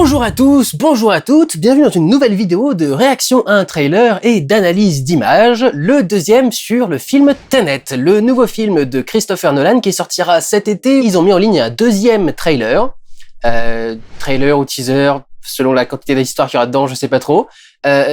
Bonjour à tous, bonjour à toutes, bienvenue dans une nouvelle vidéo de réaction à un trailer et d'analyse d'images, le deuxième sur le film Tenet, le nouveau film de Christopher Nolan qui sortira cet été. Ils ont mis en ligne un deuxième trailer, trailer ou teaser, selon la quantité d'histoire qu'il y aura dedans, je sais pas trop.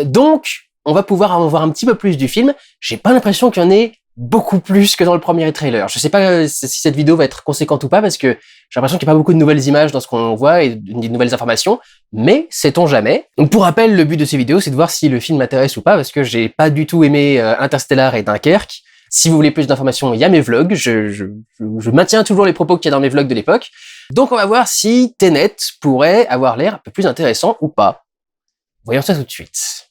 Donc, on va pouvoir en voir un petit peu plus du film. J'ai pas l'impression qu'il y en ait beaucoup plus que dans le premier trailer. Je sais pas si cette vidéo va être conséquente ou pas, parce que j'ai l'impression qu'il n'y a pas beaucoup de nouvelles images dans ce qu'on voit et de nouvelles informations, mais sait-on jamais. Donc pour rappel, le but de ces vidéos, c'est de voir si le film m'intéresse ou pas, parce que j'ai pas du tout aimé Interstellar et Dunkerque. Si vous voulez plus d'informations, il y a mes vlogs, je maintiens toujours les propos qu'il y a dans mes vlogs de l'époque. Donc on va voir si Tenet pourrait avoir l'air un peu plus intéressant ou pas. Voyons ça tout de suite.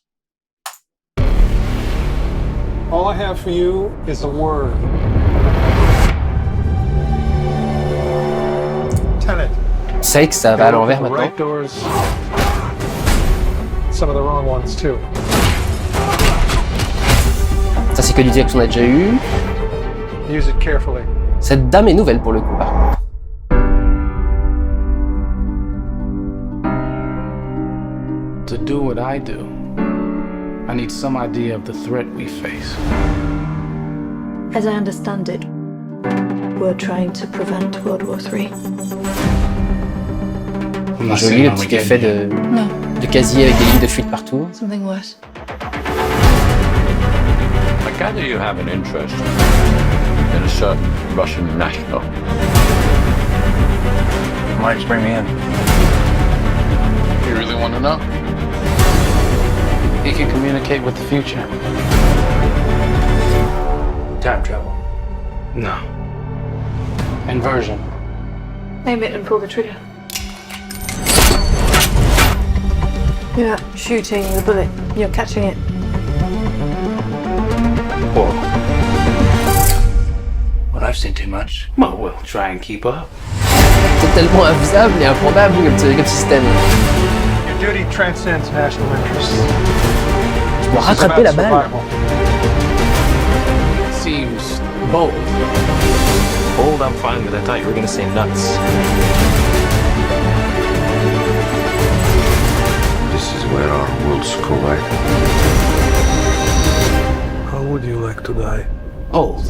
All I have for you is a word. Tenet. Vous savez que ça va à l'envers maintenant. Right doors. Some of the wrong ones too. Ça c'est que du direct qu'on a déjà eu. Use it carefully. Cette dame est nouvelle pour le coup par contre. To do what I do, I need some idea of the threat we face. As I understand it, we're trying to prevent World War III. I'm not Joli saying le I'm petit against effet it. de casier avec des lignes de fuite partout. Something worse. I gather you have an interest in a certain Russian national. Why did you bring me in? You really want to know? He can communicate with the future. Time travel. No. Inversion. Aim it and pull the trigger. You're not shooting the bullet, you're catching it. Whoa. Well, I've seen too much. Well, we'll try and keep up. Totalement infaisable et improbable comme système. Your duty transcends national interests. Je dois rattraper la balle. Seems bold. Old, I'm fine with. I thought you were gonna say nuts. This is where our worlds collide. How would you like to die? Old.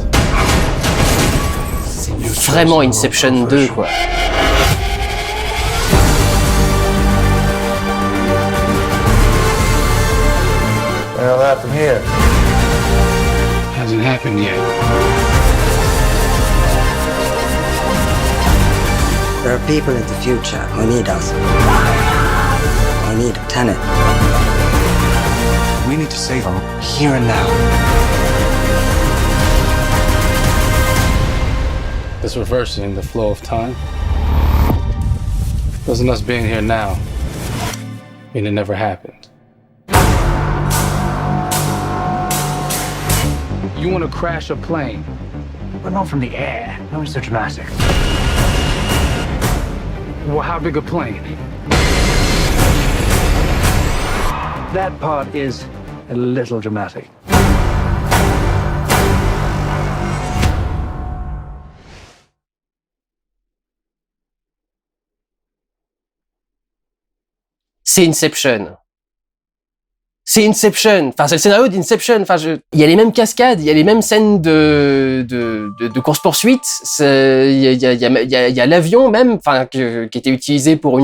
C'est vraiment Inception 2 quoi. Well, that from here. Hasn't happened yet. There are people in the future who need us. Who need Tenet. We need to save them here and now. This reversing the flow of time. Doesn't us being here now mean it never happened? You want to crash a plane? But not from the air. No, it's so dramatic. Well, how big a plane? That part is a little dramatic. C'est Inception. C'est Inception. Enfin, c'est le scénario d'Inception. Enfin, il y a les mêmes cascades, il y a les mêmes scènes de course-poursuite. Il y a l'avion même, enfin, qui était utilisé pour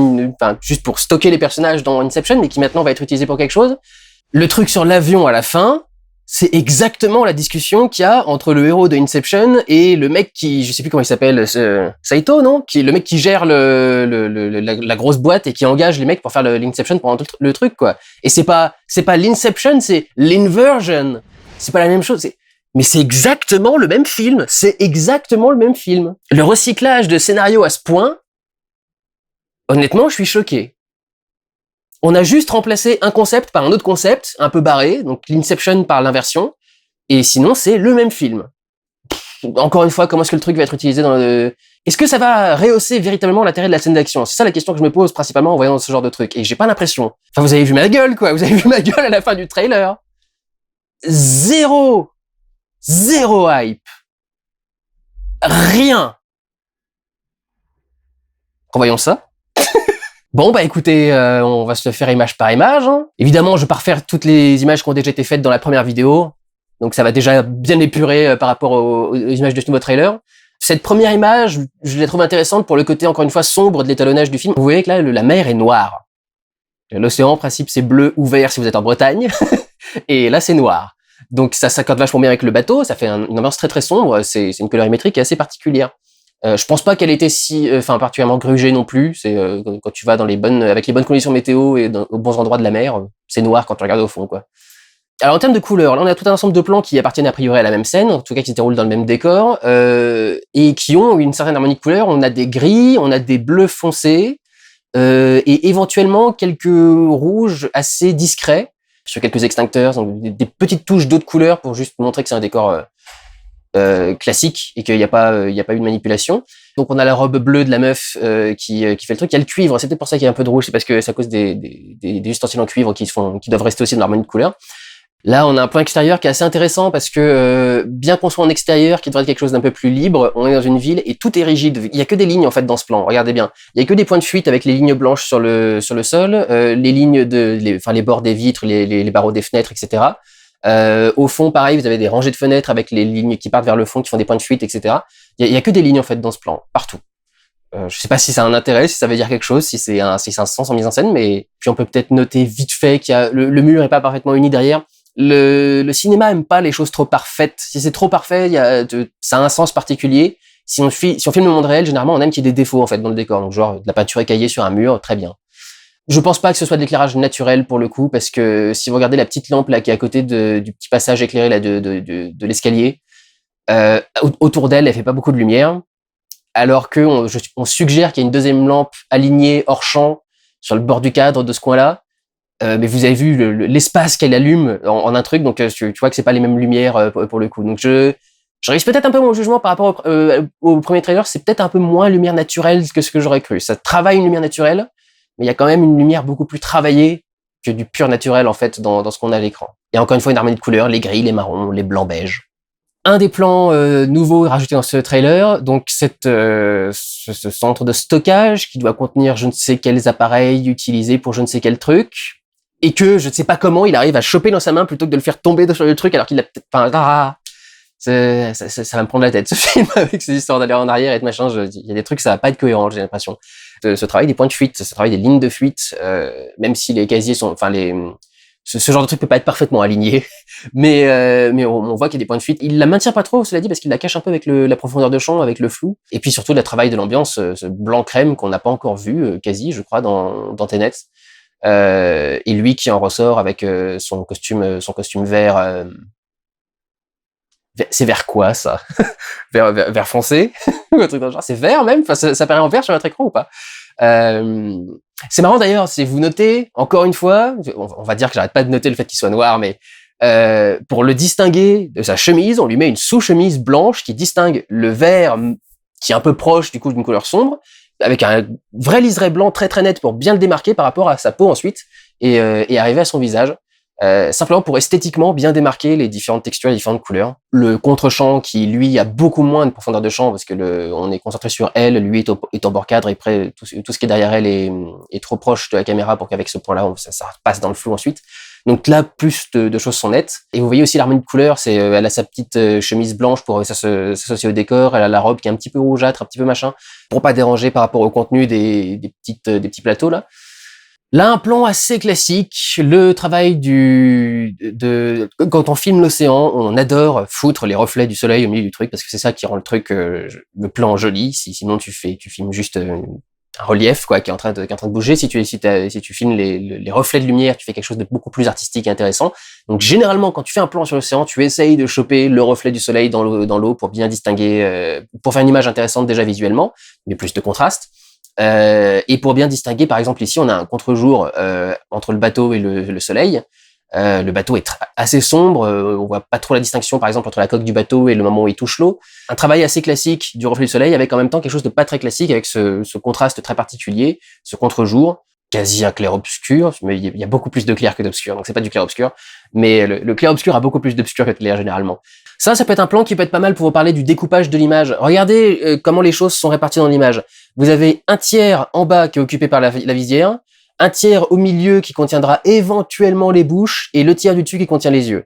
juste pour stocker les personnages dans Inception, mais qui maintenant va être utilisé pour quelque chose. Le truc sur l'avion à la fin, c'est exactement la discussion qu'il y a entre le héros de Inception et le mec qui, je sais plus comment il s'appelle, Saito, non? Le mec qui gère la grosse boîte et qui engage les mecs pour faire l'Inception pendant le truc, quoi. Et c'est pas l'Inception, c'est l'Inversion. C'est pas la même chose, mais c'est exactement le même film. C'est exactement le même film. Le recyclage de scénario à ce point, honnêtement, je suis choqué. On a juste remplacé un concept par un autre concept, un peu barré, donc l'Inception par l'inversion, et sinon c'est le même film. Encore une fois, comment est-ce que le truc va être utilisé dans le... Est-ce que ça va rehausser véritablement l'intérêt de la scène d'action? C'est ça la question que je me pose principalement en voyant ce genre de truc, et j'ai pas l'impression. Enfin, vous avez vu ma gueule, quoi, vous avez vu ma gueule à la fin du trailer. Zéro hype. Rien. Revoyons ça. Bon, bah écoutez, on va se le faire image par image. Hein. Évidemment, je vais pas refaire toutes les images qui ont déjà été faites dans la première vidéo. Donc ça va déjà bien épurer par rapport aux images de ce nouveau trailer. Cette première image, je la trouve intéressante pour le côté, encore une fois, sombre de l'étalonnage du film. Vous voyez que là, la mer est noire. L'océan, en principe, c'est bleu ou vert si vous êtes en Bretagne. Et là, c'est noir. Donc ça s'accorde vachement bien avec le bateau. Ça fait une ambiance très très sombre. C'est une colorimétrie qui est assez particulière. Je pense pas qu'elle était particulièrement grugée non plus. C'est quand tu vas avec les bonnes conditions météo et aux bons endroits de la mer, c'est noir quand tu regardes au fond, quoi. Alors en termes de couleurs, là on a tout un ensemble de plans qui appartiennent a priori à la même scène, en tout cas qui se déroulent dans le même décor, et qui ont une certaine harmonie de couleurs. On a des gris, on a des bleus foncés, et éventuellement quelques rouges assez discrets sur quelques extincteurs, donc des petites touches d'autres couleurs pour juste montrer que c'est un décor classique et qu'il n'y a pas eu de manipulation. Donc on a la robe bleue de la meuf qui fait le truc. Il y a le cuivre, c'est peut-être pour ça qu'il y a un peu de rouge, c'est parce que c'est à cause des ustensiles en cuivre qui doivent rester aussi dans l'harmonie de couleurs. Là, on a un plan extérieur qui est assez intéressant parce que bien qu'on soit en extérieur, qui devrait être quelque chose d'un peu plus libre, on est dans une ville et tout est rigide. Il y a que des lignes en fait dans ce plan. Regardez bien, il y a que des points de fuite avec les lignes blanches sur le sol, les lignes les bords des vitres, les barreaux des fenêtres, etc. Au fond, pareil, vous avez des rangées de fenêtres avec les lignes qui partent vers le fond, qui font des points de fuite, etc. Il y a que des lignes en fait dans ce plan, partout. Je sais pas si ça a un intérêt, si ça veut dire quelque chose, si c'est un sens en mise en scène, mais puis on peut peut-être noter vite fait qu'il y a le mur est pas parfaitement uni derrière. Le cinéma aime pas les choses trop parfaites. Si c'est trop parfait, ça a un sens particulier. Si on filme le monde réel, généralement, on aime qu'il y ait des défauts, en fait, dans le décor. Donc, genre, de la peinture écaillée sur un mur, très bien. Je pense pas que ce soit de l'éclairage naturel, pour le coup, parce que si vous regardez la petite lampe, là, qui est à côté du petit passage éclairé, là, de l'escalier, autour d'elle, elle fait pas beaucoup de lumière. Alors que on suggère qu'il y a une deuxième lampe alignée hors champ sur le bord du cadre de ce coin-là. Mais vous avez vu l'espace qu'elle allume en un truc, donc tu vois que c'est pas les mêmes lumières pour le coup. Donc je risque peut-être un peu mon jugement par rapport au premier trailer, c'est peut-être un peu moins lumière naturelle que ce que j'aurais cru. Ça travaille une lumière naturelle, mais il y a quand même une lumière beaucoup plus travaillée que du pur naturel en fait dans ce qu'on a à l'écran. Et encore une fois une harmonie de couleurs, les gris, les marrons, les blancs beiges. Un des plans nouveaux rajoutés dans ce trailer, donc ce centre de stockage qui doit contenir je ne sais quels appareils utilisés pour je ne sais quel truc. Et que je ne sais pas comment il arrive à choper dans sa main plutôt que de le faire tomber sur le truc alors qu'il a peut-être pas. Ça va me prendre la tête ce film avec ces histoires d'aller en arrière et de machin. Il y a des trucs ça va pas être cohérent, j'ai l'impression. Ce travail des points de fuite, ce travail des lignes de fuite, même si les casiers sont, ce genre de truc peut pas être parfaitement aligné, mais on voit qu'il y a des points de fuite. Il la maintient pas trop, cela dit, parce qu'il la cache un peu avec la profondeur de champ, avec le flou, et puis surtout le travail de l'ambiance, ce blanc crème qu'on n'a pas encore vu quasi, je crois, dans Tenet. Et lui qui en ressort avec son costume vert. C'est vert quoi ça? vert foncé ou un truc dans le genre. C'est vert même. Enfin, ça paraît en vert sur votre écran ou pas? C'est marrant d'ailleurs. Si vous notez encore une fois, on va dire que j'arrête pas de noter le fait qu'il soit noir, mais pour le distinguer de sa chemise, on lui met une sous-chemise blanche qui distingue le vert qui est un peu proche du coup d'une couleur sombre, avec un vrai liseré blanc très très net pour bien le démarquer par rapport à sa peau ensuite et arriver à son visage, simplement pour esthétiquement bien démarquer les différentes textures, les différentes couleurs. Le contre-champ qui lui a beaucoup moins de profondeur de champ parce que on est concentré sur elle, lui est au bord cadre et près tout ce qui est derrière elle est trop proche de la caméra pour qu'avec ce point-là ça passe dans le flou ensuite. Donc là, plus de choses sont nettes. Et vous voyez aussi l'harmonie de couleurs, elle a sa petite chemise blanche pour s'associer au décor, elle a la robe qui est un petit peu rougeâtre, un petit peu machin, pour pas déranger par rapport au contenu des petits plateaux là. Là, un plan assez classique, le travail quand on filme l'océan, on adore foutre les reflets du soleil au milieu du truc, parce que c'est ça qui rend le plan joli. Sinon tu filmes juste un relief quoi qui est en train de bouger. Si tu filmes les reflets de lumière, tu fais quelque chose de beaucoup plus artistique et intéressant. Donc généralement quand tu fais un plan sur l'océan, tu essayes de choper le reflet du soleil dans l'eau pour bien distinguer, pour faire une image intéressante déjà visuellement, mais plus de contraste. Et pour bien distinguer, par exemple ici on a un contre-jour entre le bateau et le soleil. Le bateau est assez sombre, on voit pas trop la distinction par exemple entre la coque du bateau et le moment où il touche l'eau. Un travail assez classique du reflet du soleil avec en même temps quelque chose de pas très classique avec ce contraste très particulier, ce contre-jour quasi un clair-obscur, mais il y a beaucoup plus de clair que d'obscur, donc c'est pas du clair-obscur, mais le clair-obscur a beaucoup plus d'obscur que de clair généralement. Ça peut être un plan qui peut être pas mal pour vous parler du découpage de l'image. Regardez comment les choses sont réparties dans l'image. Vous avez un tiers en bas qui est occupé par la visière, un tiers au milieu qui contiendra éventuellement les bouches, et le tiers du dessus qui contient les yeux.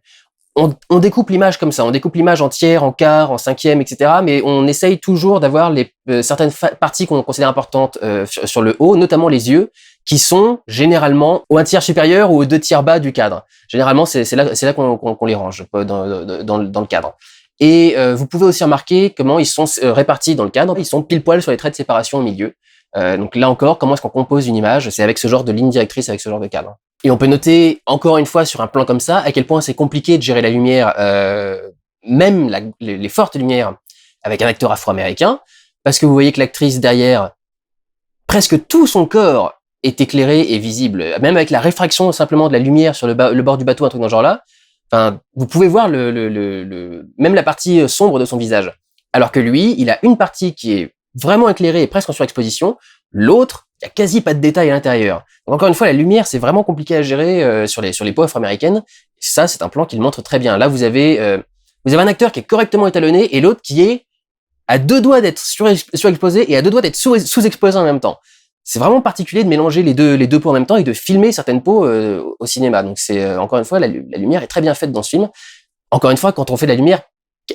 On découpe l'image comme ça, on découpe l'image en tiers, en quart, en cinquième, etc. Mais on essaye toujours d'avoir certaines parties qu'on considère importantes sur le haut, notamment les yeux, qui sont généralement au 1/3 supérieur ou aux 2/3 bas du cadre. Généralement, c'est là qu'on les range dans le cadre. Et vous pouvez aussi remarquer comment ils sont répartis dans le cadre. Ils sont pile poil sur les traits de séparation au milieu. Donc là encore, comment est-ce qu'on compose une image? C'est avec ce genre de ligne directrice, avec ce genre de cadre. Et on peut noter, encore une fois, sur un plan comme ça, à quel point c'est compliqué de gérer la lumière, même les fortes lumières, avec un acteur afro-américain, parce que vous voyez que l'actrice derrière, presque tout son corps est éclairé et visible, même avec la réfraction simplement de la lumière sur le bord du bateau, un truc dans ce genre-là. Enfin, vous pouvez voir même la partie sombre de son visage. Alors que lui, il a une partie qui est vraiment éclairée et presque en surexposition, l'autre, il y a quasi pas de détails à l'intérieur. Donc encore une fois, la lumière, c'est vraiment compliqué à gérer sur les peaux afro-américaines. Ça, c'est un plan qui le montre très bien. Là, vous avez un acteur qui est correctement étalonné et l'autre qui est à 2 doigts d'être surexposé et à 2 doigts d'être sous-exposé en même temps. C'est vraiment particulier de mélanger les deux peaux en même temps et de filmer certaines peaux au cinéma. Donc c'est encore une fois, la lumière est très bien faite dans ce film. Encore une fois, quand on fait de la lumière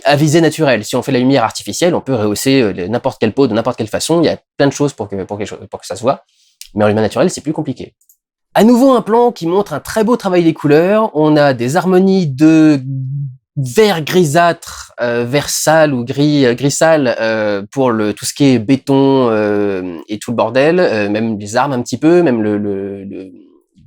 à visée naturelle, si on fait de la lumière artificielle, on peut rehausser n'importe quelle peau de n'importe quelle façon. Il y a plein de choses pour que ça se voit. Mais en lumière naturelle, c'est plus compliqué. À nouveau, un plan qui montre un très beau travail des couleurs. On a des harmonies de vert grisâtre, vert sale ou gris sale pour tout ce qui est béton et tout le bordel, même les armes un petit peu, même le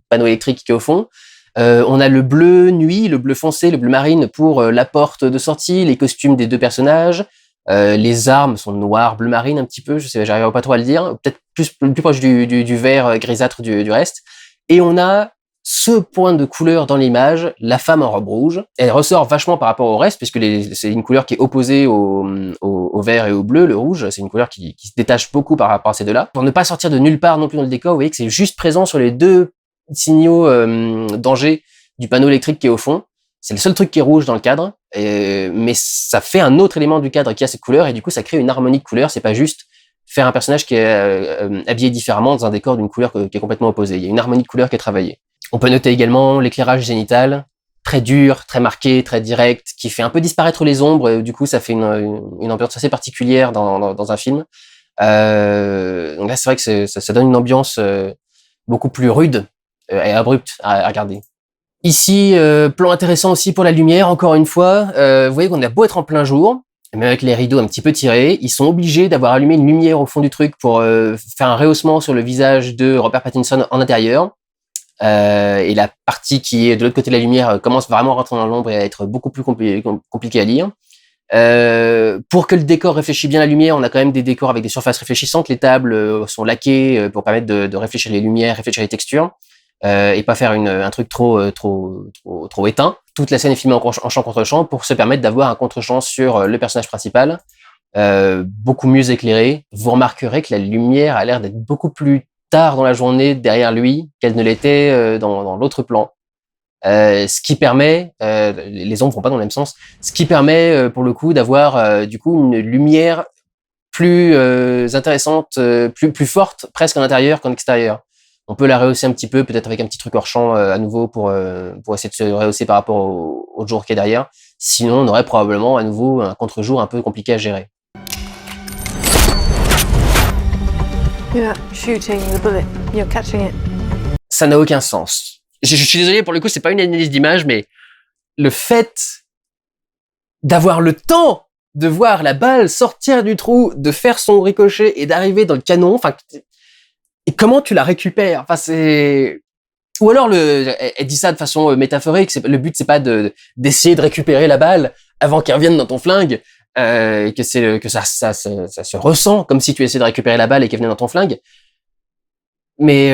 panneau électrique qui est au fond. On a le bleu nuit, le bleu foncé, le bleu marine pour la porte de sortie, les costumes des 2 personnages. Les armes sont noires, bleu marine un petit peu, je sais, j'arrive pas trop à le dire, peut-être plus proche du vert grisâtre du reste. Et on a ce point de couleur dans l'image, la femme en robe rouge. Elle ressort vachement par rapport au reste, puisque c'est une couleur qui est opposée au vert et au bleu, le rouge. C'est une couleur qui se détache beaucoup par rapport à ces deux-là. Pour ne pas sortir de nulle part non plus dans le décor, vous voyez que c'est juste présent sur les 2 signaux danger du panneau électrique qui est au fond. C'est le seul truc qui est rouge dans le cadre, mais ça fait un autre élément du cadre qui a cette couleur, et du coup ça crée une harmonie de couleurs. C'est pas juste faire un personnage qui est habillé différemment dans un décor d'une couleur qui est complètement opposée. Il y a une harmonie de couleurs qui est travaillée. On peut noter également l'éclairage génital, très dur, très marqué, très direct, qui fait un peu disparaître les ombres, et du coup ça fait une ambiance assez particulière dans un film. Donc là c'est vrai que ça donne une ambiance beaucoup plus rude et abrupte à regarder. Ici, plan intéressant aussi pour la lumière, encore une fois. Vous voyez qu'on a beau être en plein jour, mais avec les rideaux un petit peu tirés, ils sont obligés d'avoir allumé une lumière au fond du truc pour faire un rehaussement sur le visage de Robert Pattinson en intérieur. Et la partie qui est de l'autre côté de la lumière commence vraiment à rentrer dans l'ombre et à être beaucoup plus compliqué à lire. Pour que le décor réfléchisse bien la lumière, on a quand même des décors avec des surfaces réfléchissantes. Les tables sont laquées pour permettre de réfléchir les lumières, réfléchir les textures, et pas faire un truc trop éteint. Toute la scène est filmée en champ contre champ pour se permettre d'avoir un contre-champ sur le personnage principal, beaucoup mieux éclairé. Vous remarquerez que la lumière a l'air d'être beaucoup plus tard dans la journée derrière lui qu'elle ne l'était dans l'autre plan. Ce qui permet, les ombres vont pas dans le même sens, ce qui permet pour le coup d'avoir du coup une lumière plus intéressante, plus forte presque en intérieur qu'en extérieur. On peut la rehausser un petit peu, peut-être avec un petit truc hors champ à nouveau pour essayer de se rehausser par rapport au jour qui est derrière. Sinon, on aurait probablement à nouveau un contre-jour un peu compliqué à gérer. You're not shooting the bullet, you're catching it. Ça n'a aucun sens. Je suis désolé, pour le coup, c'est pas une analyse d'image, mais le fait d'avoir le temps de voir la balle sortir du trou, de faire son ricochet et d'arriver dans le canon, enfin, et comment tu la récupères? Enfin, c'est... Ou alors elle dit ça de façon métaphorique, le but c'est pas d'essayer de récupérer la balle avant qu'elle revienne dans ton flingue, que ça se ressent comme si tu essayais de récupérer la balle et qu'elle venait dans ton flingue. Mais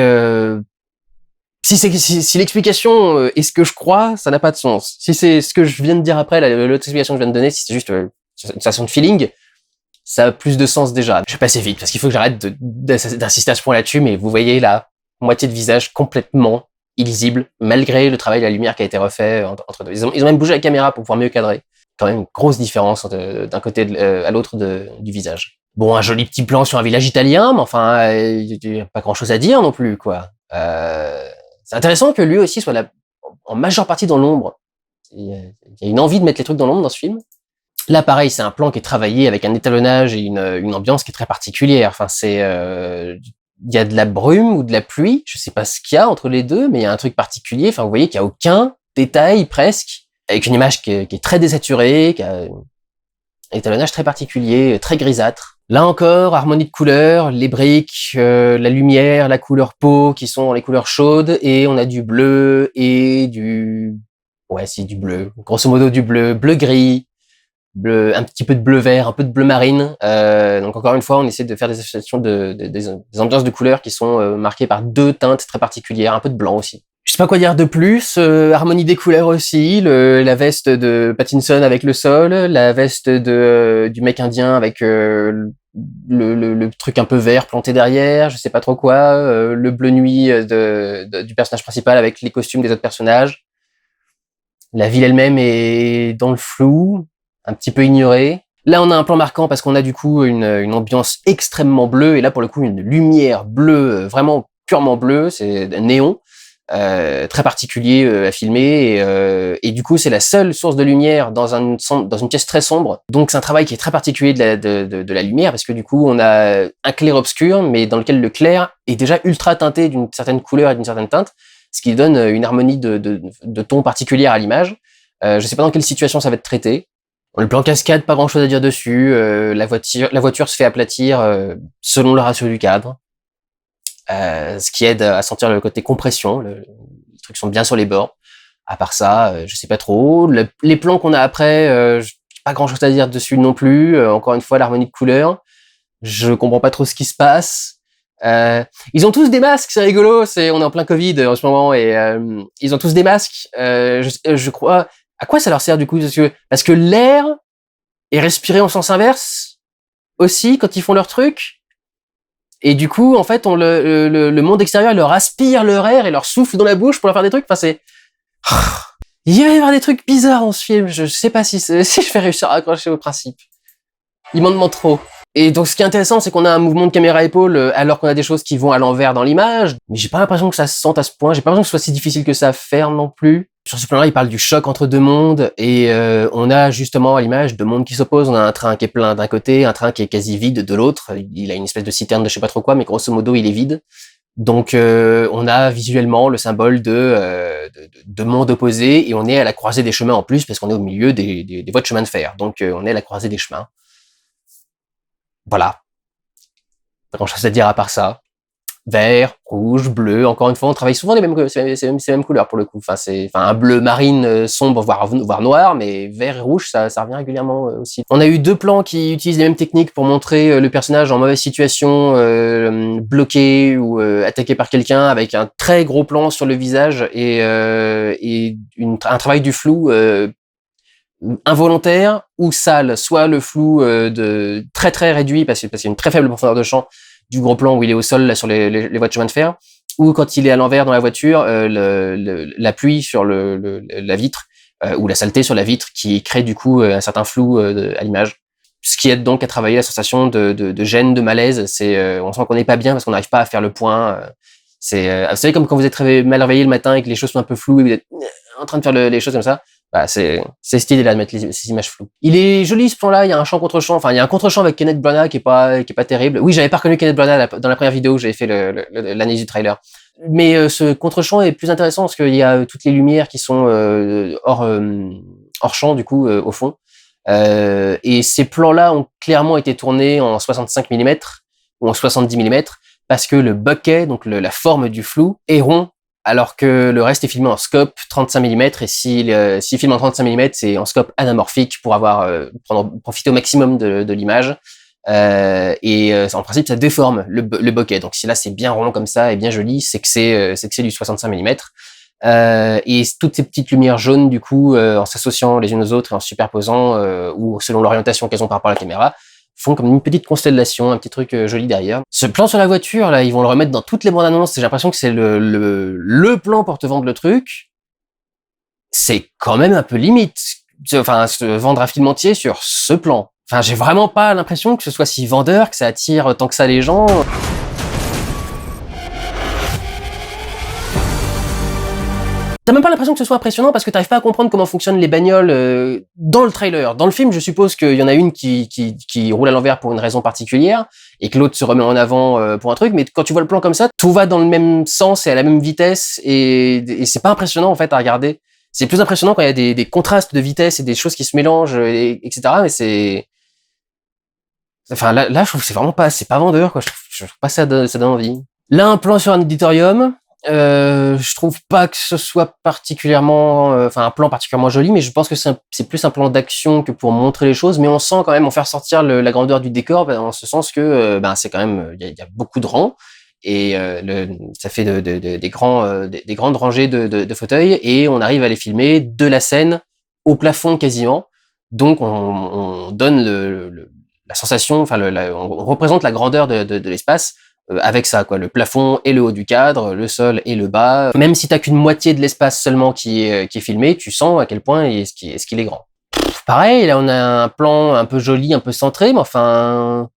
si l'explication est ce que je crois, ça n'a pas de sens. Si c'est ce que je viens de dire après, l'autre explication que je viens de donner, si c'est juste une façon de feeling, ça a plus de sens déjà. Je vais passer vite parce qu'il faut que j'arrête d'insister à ce point là-dessus, mais vous voyez là, moitié de visage complètement illisible, malgré le travail de la lumière qui a été refait entre deux. Ils ont même bougé la caméra pour pouvoir mieux cadrer. Quand même une grosse différence d'un côté à l'autre du visage. Bon, un joli petit plan sur un village italien, mais enfin, il y a pas grand-chose à dire non plus, quoi. C'est intéressant que lui aussi soit en majeure partie dans l'ombre. Il y a une envie de mettre les trucs dans l'ombre dans ce film. Là, pareil, c'est un plan qui est travaillé avec un étalonnage et une ambiance qui est très particulière. Enfin, il y a de la brume ou de la pluie. Je sais pas ce qu'il y a entre les deux, mais il y a un truc particulier. Enfin, vous voyez qu'il y a aucun détail presque, avec une image qui est très désaturée, qui a un étalonnage très particulier, très grisâtre. Là encore, harmonie de couleurs, les briques, la lumière, la couleur peau qui sont les couleurs chaudes, et on a du bleu et du bleu. Grosso modo du bleu gris. Un petit peu de bleu vert, un peu de bleu marine. Donc encore une fois, on essaie de faire des associations des ambiances de couleurs qui sont marquées par deux teintes très particulières, un peu de blanc aussi. Je sais pas quoi dire de plus. Harmonie des couleurs aussi, la veste de Pattinson avec le sol, la veste du mec indien avec le truc un peu vert planté derrière, je sais pas trop quoi, le bleu nuit du personnage principal avec les costumes des autres personnages. La ville elle-même est dans le flou, un petit peu ignoré. Là, on a un plan marquant parce qu'on a du coup une ambiance extrêmement bleue, et là, pour le coup, une lumière bleue, vraiment purement bleue, c'est un néon, très particulier à filmer, et du coup, c'est la seule source de lumière dans une pièce très sombre. Donc, c'est un travail qui est très particulier de la lumière, parce que du coup, on a un clair-obscur, mais dans lequel le clair est déjà ultra teinté d'une certaine couleur et d'une certaine teinte, ce qui donne une harmonie de ton particulière à l'image. Je sais pas dans quelle situation ça va être traité. Le plan cascade, pas grand chose à dire dessus. La voiture se fait aplatir selon le ratio du cadre, ce qui aide à sentir le côté compression. Les trucs sont bien sur les bords. À part ça, je sais pas trop. Les plans qu'on a après, pas grand chose à dire dessus non plus. Encore une fois, l'harmonie de couleurs. Je comprends pas trop ce qui se passe. Ils ont tous des masques, c'est rigolo. On est en plein Covid en ce moment, et ils ont tous des masques. Je crois. À quoi ça leur sert du coup? Parce que l'air est respiré en sens inverse aussi quand ils font leur truc. Et du coup, en fait, le monde extérieur leur aspire leur air et leur souffle dans la bouche pour leur faire des trucs. Enfin, il va y avoir des trucs bizarres dans ce film. Je sais pas si je vais réussir à accrocher au principe. Il m'en demande trop. Et donc, ce qui est intéressant, c'est qu'on a un mouvement de caméra-épaule alors qu'on a des choses qui vont à l'envers dans l'image. Mais j'ai pas l'impression que ça se sente à ce point. J'ai pas l'impression que ce soit si difficile que ça à faire non plus. Sur ce plan-là, il parle du choc entre deux mondes, et on a justement à l'image deux mondes qui s'opposent. On a un train qui est plein d'un côté, un train qui est quasi vide de l'autre. Il a une espèce de citerne de je sais pas trop quoi, mais grosso modo, il est vide. Donc, on a visuellement le symbole de mondes opposés, et on est à la croisée des chemins en plus, parce qu'on est au milieu des voies de chemin de fer. Donc, on est à la croisée des chemins. Voilà. Pas grand-chose à dire à part ça. Vert, rouge, bleu. Encore une fois, on travaille souvent ces mêmes couleurs pour le coup. Enfin, un bleu marine sombre, voire noir, mais vert et rouge, ça revient régulièrement aussi. On a eu deux plans qui utilisent les mêmes techniques pour montrer le personnage en mauvaise situation, bloqué ou attaqué par quelqu'un, avec un très gros plan sur le visage et un travail du flou involontaire ou sale. Soit le flou de très très réduit parce qu'il y a une très faible profondeur de champ du gros plan où il est au sol là, sur les voies de chemin de fer, ou quand il est à l'envers dans la voiture, la pluie sur la vitre ou la saleté sur la vitre qui crée du coup un certain flou à l'image, ce qui aide donc à travailler la sensation de gêne, de malaise. On sent qu'on n'est pas bien parce qu'on n'arrive pas à faire le point. Vous savez, comme quand vous êtes mal réveillé le matin et que les choses sont un peu floues et vous êtes en train de faire les choses comme ça. Bah, c'est cette idée-là de mettre ces images floues. Il est joli ce plan-là, il y a un champ contre champ, enfin il y a un contre-champ avec Kenneth Branagh qui est pas terrible. Oui, j'avais pas reconnu Kenneth Branagh dans la première vidéo où j'avais fait l'analyse du trailer. Mais ce contre-champ est plus intéressant parce qu'il y a toutes les lumières qui sont hors champ du coup au fond. Et ces plans-là ont clairement été tournés en 65 mm ou en 70 mm parce que le bokeh, donc la forme du flou, est rond, alors que le reste est filmé en scope 35 mm, et s'il filme en 35 mm, c'est en scope anamorphique pour profiter au maximum de l'image. En principe, ça déforme le bokeh. Donc si là c'est bien rond comme ça et bien joli, c'est que c'est du 65 mm. Et toutes ces petites lumières jaunes, du coup, en s'associant les unes aux autres et en se superposant, ou selon l'orientation qu'elles ont par rapport à la caméra, font comme une petite constellation, un petit truc joli derrière. Ce plan sur la voiture, là, ils vont le remettre dans toutes les bandes annonces. J'ai l'impression que c'est le plan pour te vendre le truc. C'est quand même un peu limite. Enfin, se vendre un film entier sur ce plan. Enfin, j'ai vraiment pas l'impression que ce soit si vendeur, que ça attire tant que ça les gens. T'as même pas l'impression que ce soit impressionnant parce que t'arrives pas à comprendre comment fonctionnent les bagnoles dans le trailer. Dans le film, je suppose qu'il y en a une qui roule à l'envers pour une raison particulière et que l'autre se remet en avant pour un truc. Mais quand tu vois le plan comme ça, tout va dans le même sens et à la même vitesse et c'est pas impressionnant en fait à regarder. C'est plus impressionnant quand il y a des contrastes de vitesse et des choses qui se mélangent, etc. Mais c'est... Enfin, là, je trouve que c'est pas vendeur, quoi. Je trouve pas ça donne envie. Là, un plan sur un auditorium. Je trouve pas que ce soit particulièrement, un plan particulièrement joli, mais je pense que c'est plus un plan d'action que pour montrer les choses. Mais on sent quand même, on fait ressortir la grandeur du décor, en ce sens que, c'est quand même, il y a beaucoup de rangs et ça fait des grandes rangées de fauteuils et on arrive à les filmer de la scène au plafond quasiment. Donc on donne la sensation, on représente la grandeur de l'espace. Avec ça, quoi, le plafond et le haut du cadre, le sol et le bas. Même si t'as qu'une moitié de l'espace seulement qui est filmé, tu sens à quel point est-ce qu'il est grand. Pareil, là on a un plan un peu joli, un peu centré, mais enfin...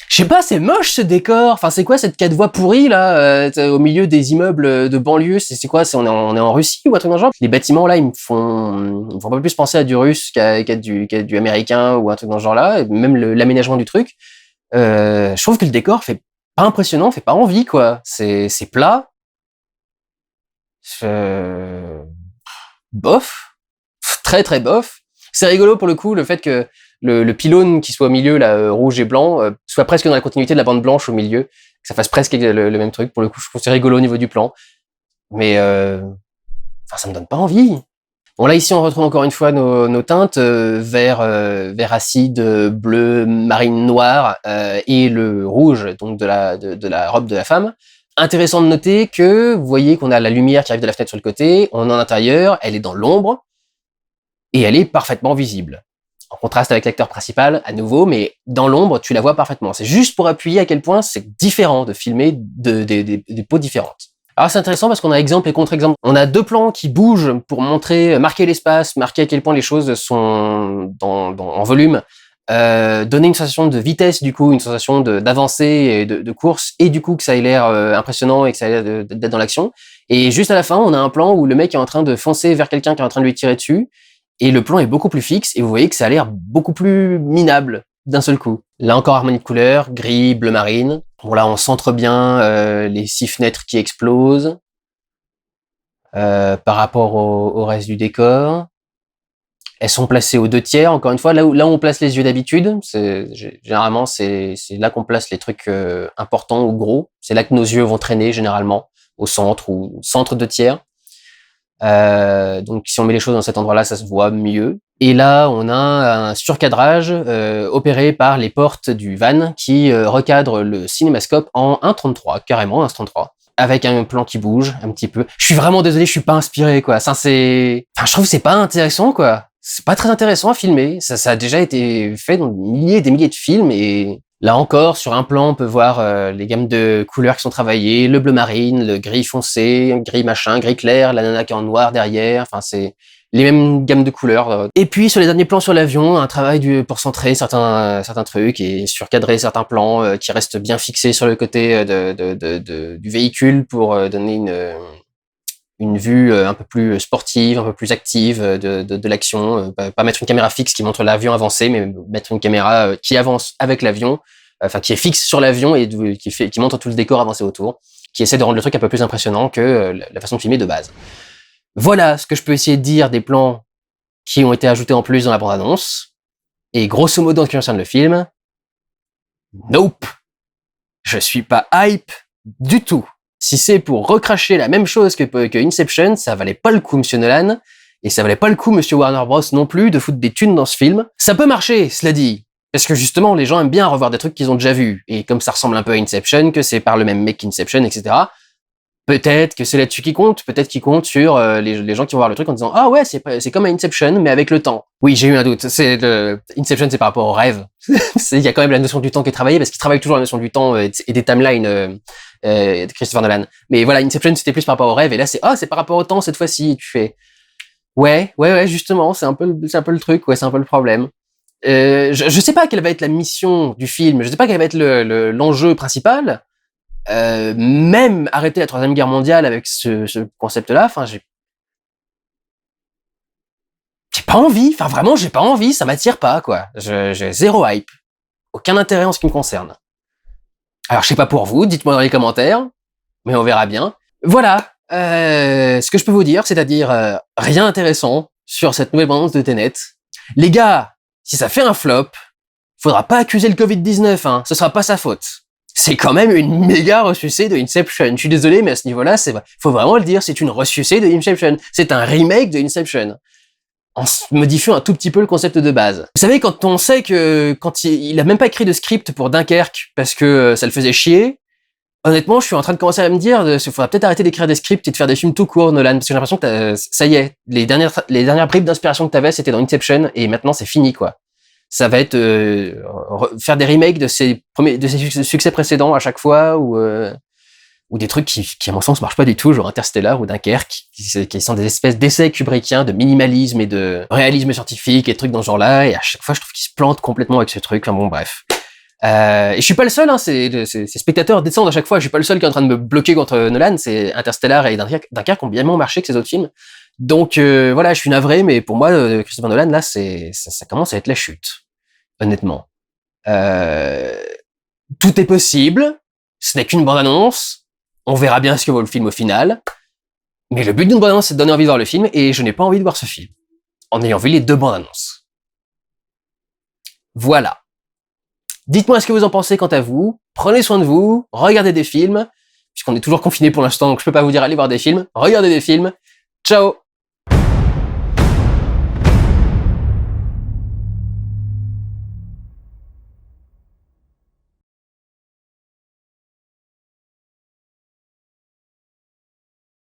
Je sais pas, c'est moche ce décor. Enfin, c'est quoi cette 4 voies pourrie là, au milieu des immeubles de banlieue? C'est quoi? On est en Russie ou un truc dans le genre? Les bâtiments là, ils me font pas plus penser à du russe qu'à du américain ou un truc dans ce genre là. Même l'aménagement du truc. Je trouve que le décor fait pas impressionnant, fait pas envie quoi. C'est plat. Bof. Très très bof. C'est rigolo pour le coup le fait que le pylône qui soit au milieu, là, rouge et blanc, soit presque dans la continuité de la bande blanche au milieu, que ça fasse presque le même truc. Pour le coup, je trouve que c'est rigolo au niveau du plan. Mais, ça me donne pas envie. Bon, là, ici, on retrouve encore une fois nos teintes, vert acide, bleu, marine noire, et le rouge, donc de la robe de la femme. Intéressant de noter que, vous voyez qu'on a la lumière qui arrive de la fenêtre sur le côté, on est en intérieur, elle est dans l'ombre, et elle est parfaitement visible. En contraste avec l'acteur principal, à nouveau, mais dans l'ombre, tu la vois parfaitement. C'est juste pour appuyer à quel point c'est différent de filmer des peaux différentes. Alors c'est intéressant parce qu'on a exemple et contre-exemple. On a deux plans qui bougent pour marquer l'espace, marquer à quel point les choses sont en volume, donner une sensation de vitesse du coup, une sensation d'avancée et de course, et du coup que ça ait l'air impressionnant et que ça ait l'air d'être dans l'action. Et juste à la fin, on a un plan où le mec est en train de foncer vers quelqu'un qui est en train de lui tirer dessus. Et le plan est beaucoup plus fixe, et vous voyez que ça a l'air beaucoup plus minable d'un seul coup. Là encore, harmonie de couleurs, gris, bleu marine. Bon là, on centre bien les 6 fenêtres qui explosent par rapport au reste du décor. Elles sont placées aux 2 tiers, encore une fois. Là où on place les yeux d'habitude, généralement, c'est là qu'on place les trucs importants ou gros. C'est là que nos yeux vont traîner, généralement, au centre ou centre 2 tiers. Donc si on met les choses dans cet endroit-là, ça se voit mieux. Et là, on a un surcadrage opéré par les portes du van qui recadre le cinémascope en 1.33, carrément 1.33, avec un plan qui bouge un petit peu. Je suis vraiment désolé, je suis pas inspiré quoi. Je trouve que c'est pas intéressant quoi. C'est pas très intéressant à filmer. Ça a déjà été fait dans des milliers et des milliers de films et là encore, sur un plan, on peut voir les gammes de couleurs qui sont travaillées, le bleu marine, le gris foncé, gris machin, gris clair, la nana qui est en noir derrière, enfin c'est les mêmes gammes de couleurs. Et puis sur les derniers plans sur l'avion, un travail pour centrer certains trucs et surcadrer certains plans qui restent bien fixés sur le côté du véhicule pour donner une vue un peu plus sportive, un peu plus active de l'action. Pas mettre une caméra fixe qui montre l'avion avancer, mais mettre une caméra qui avance avec l'avion, qui est fixe sur l'avion et qui montre tout le décor avancé autour, qui essaie de rendre le truc un peu plus impressionnant que la façon de filmer de base. Voilà ce que je peux essayer de dire des plans qui ont été ajoutés en plus dans la bande-annonce. Et grosso modo, en ce qui concerne le film, nope! Je suis pas hype du tout. Si c'est pour recracher la même chose que Inception, ça valait pas le coup, Monsieur Nolan, et ça valait pas le coup, Monsieur Warner Bros. Non plus, de foutre des thunes dans ce film. Ça peut marcher, cela dit, parce que justement, les gens aiment bien revoir des trucs qu'ils ont déjà vus, et comme ça ressemble un peu à Inception, que c'est par le même mec qu'Inception, etc., Peut-être que c'est là-dessus qui compte, peut-être qu'il compte sur les gens qui vont voir le truc en disant ah ouais c'est comme Inception mais avec le temps. Oui j'ai eu un doute. Inception c'est par rapport au rêve. Il y a quand même la notion du temps qui est travaillée parce qu'il travaille toujours la notion du temps et des timelines de Christopher Nolan. Mais voilà Inception c'était plus par rapport au rêve et là c'est par rapport au temps cette fois-ci. Et tu fais ouais justement c'est un peu le truc c'est un peu le problème. Je sais pas quelle va être la mission du film, je sais pas quel va être l'enjeu principal. Même arrêter la Troisième Guerre mondiale avec ce concept-là, enfin, j'ai pas envie, enfin, vraiment, j'ai pas envie, ça m'attire pas, quoi. J'ai zéro hype. Aucun intérêt en ce qui me concerne. Alors, je sais pas pour vous, dites-moi dans les commentaires, mais on verra bien. Voilà, ce que je peux vous dire, c'est-à-dire rien intéressant sur cette nouvelle bande-annonce de Tenet. Les gars, si ça fait un flop, faudra pas accuser le Covid-19, hein, ce sera pas sa faute. C'est quand même une méga ressucée de Inception. Je suis désolé, mais à ce niveau-là, faut vraiment le dire, c'est une ressucée de Inception. C'est un remake de Inception. En modifiant un tout petit peu le concept de base. Vous savez, quand on sait que, quand il a même pas écrit de script pour Dunkerque parce que ça le faisait chier, honnêtement, je suis en train de commencer à me dire, il faudra peut-être arrêter d'écrire des scripts et de faire des films tout court, Nolan, parce que j'ai l'impression que ça y est, les dernières bribes d'inspiration que t'avais, c'était dans Inception, et maintenant c'est fini, quoi. Ça va être faire des remakes de ses succès précédents à chaque fois ou des trucs qui à mon sens marchent pas du tout, genre Interstellar ou Dunkerque, qui sont des espèces d'essais kubrickiens de minimalisme et de réalisme scientifique et de trucs dans ce genre-là, et à chaque fois je trouve qu'ils se plantent complètement avec ce truc. Enfin bon, bref. Et je suis pas le seul, hein, ces spectateurs descendent à chaque fois, je suis pas le seul qui est en train de me bloquer contre Nolan, c'est Interstellar et Dunkerque ont bien moins marché que ces autres films. Donc voilà, je suis navré, mais pour moi, Christopher Nolan, là, ça commence à être la chute, honnêtement. Tout est possible, ce n'est qu'une bande-annonce, on verra bien ce que vaut le film au final, mais le but d'une bande-annonce, c'est de donner envie de voir le film, et je n'ai pas envie de voir ce film, en ayant vu les deux bandes-annonces. Voilà. Dites-moi ce que vous en pensez quant à vous, prenez soin de vous, regardez des films, puisqu'on est toujours confiné pour l'instant, donc je peux pas vous dire allez voir des films, regardez des films, ciao!